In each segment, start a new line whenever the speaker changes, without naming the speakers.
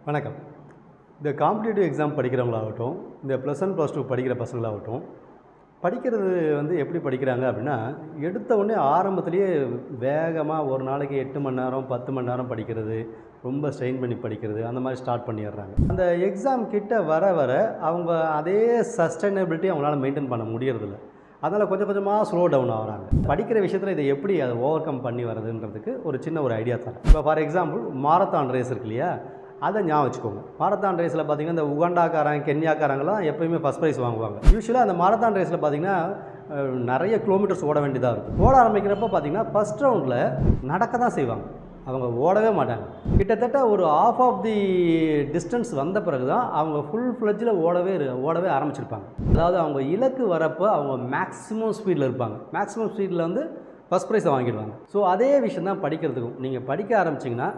வணக்கம். இந்த competitive exam படிக்கிறவங்களாகட்டும், இந்த +1 +2 படிக்கிற பசங்களாகட்டும், படிக்கிறது எப்படி படிக்கிறாங்க அப்படின்னா, எடுத்த உடனே ஆரம்பத்திலேயே வேகமாக ஒரு நாளைக்கு 8 மணி நேரம் 10 மணி நேரம் படிக்கிறது, ரொம்ப ஸ்ட்ரெயின் பண்ணி படிக்கிறது, அந்த மாதிரி ஸ்டார்ட் பண்ணிடுறாங்க. அந்த எக்ஸாம் கிட்ட வர வர அவங்க அதே சஸ்டைனபிலிட்டி அவங்களால மெயின்டைன் பண்ண முடியறதில்ல. அதனால் கொஞ்சம் கொஞ்சமாக ஸ்லோ டவுன் ஆகிறாங்க. படிக்கிற விஷயத்தில் இதை எப்படி அதை ஓவர் கம் பண்ணி வரதுன்றதுக்கு ஒரு சின்ன ஐடியா தரேன். இப்போ ஃபார் எக்ஸாம்பிள் மாரத்தான் ரேஸ் இருக்கு இல்லையா, அதை ஞாபகம் வச்சுக்கோங்க. மாரத்தான் ரேஸில் பார்த்தீங்கன்னா இந்த உகாண்டாக்காரங்க கென்யாக்காரங்களாம் எப்போயுமே ஃபஸ்ட் ப்ரைஸ் வாங்குவாங்க. யூஸ்வலாக அந்த மாரத்தான் ரேஸில் பார்த்தீங்கன்னா நிறைய கிலோமீட்டர்ஸ் ஓட வேண்டியதாக இருக்கும். ஓட ஆரம்பிக்கிறப்ப பார்த்தீங்கன்னா ஃபஸ்ட் ரவுண்டில் நடக்க தான் செய்வாங்க, அவங்க ஓடவே மாட்டாங்க. கிட்டத்தட்ட ஒரு ஆஃப் ஆஃப் தி டிஸ்டன்ஸ் வந்த பிறகு தான் அவங்க ஃபுல் ஃப்ளெஜ்ஜில் ஓடவே ஆரம்பிச்சிருப்பாங்க. அதாவது அவங்க இலக்கு வரப்போ அவங்க மேக்ஸிமம் ஸ்பீடில் இருப்பாங்க. மேக்ஸிமம் ஸ்பீடில் ஃபஸ்ட் ப்ரைஸை வாங்கிடுவாங்க. ஸோ அதே விஷயம் தான் படிக்கிறதுக்கும். நீங்கள் படிக்க ஆரம்பிச்சிங்கன்னா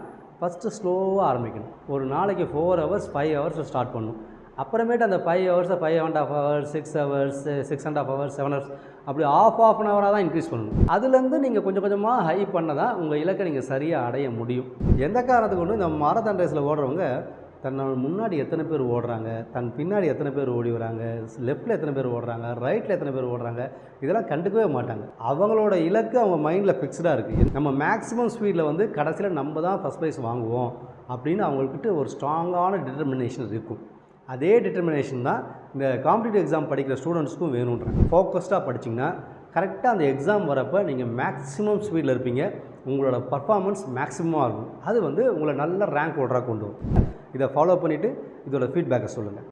ஃபஸ்ட்டு ஸ்லோவாக ஆரம்பிக்கணும். ஒரு நாளைக்கு 4 hours 5 hours ஸ்டார்ட் பண்ணணும். அப்புறமேட்டு அந்த 5 hours 5.5 hours 6 hours 6.5 hours 7 hours அப்படி ஆஃப் அன் ஹவராக தான் இன்க்ரீஸ் பண்ணணும். அதுலேருந்து நீங்கள் கொஞ்சம் கொஞ்சமாக ஹை பண்ண தான் உங்கள் இலக்கை நீங்கள் சரியாக அடைய முடியும். எந்த காரணத்துக்கு இந்த மாரத்தான் ரேஸில் ஓடுறவங்க தன்னோட முன்னாடி எத்தனை பேர் ஓடுறாங்க, தன் பின்னாடி எத்தனை பேர் ஓடி வராங்க, லெஃப்ட்டில் எத்தனை பேர் ஓடுறாங்க, ரைட்டில் எத்தனை பேர் ஓடுறாங்க, இதெல்லாம் கண்டுக்கவே மாட்டாங்க. அவங்களோட இலக்கு அவங்க மைண்டில் ஃபிக்ஸ்டாக இருக்குது. நம்ம மேக்ஸிமம் ஸ்பீடில் கடைசியில் நம்ம தான் ஃபஸ்ட் ப்ரைஸ் வாங்குவோம் அப்படின்னு அவங்கக்கிட்ட ஒரு ஸ்ட்ராங்கான டிட்டர்மினேஷன் இருக்கும். அதே டிட்டர்மினேஷன் தான் இந்த காம்படிட்டிவ் எக்ஸாம் படிக்கிற ஸ்டூடெண்ட்ஸ்க்கும் வேணுன்றாங்க. ஃபோக்கஸ்டாக படிச்சிங்கன்னா கரெக்டாக அந்த எக்ஸாம் வரப்போ நீங்கள் மேக்ஸிமம் ஸ்பீடில் இருப்பீங்க. உங்களோட பர்ஃபார்மன்ஸ் மேக்ஸிமமாக இருக்கும். அது உங்களை நல்ல ரேங்க் ஹோல்டராக கொண்டு வரும். இதை ஃபாலோ பண்ணிவிட்டு இதோட ஃபீட்பேக்கை சொல்லுங்கள்.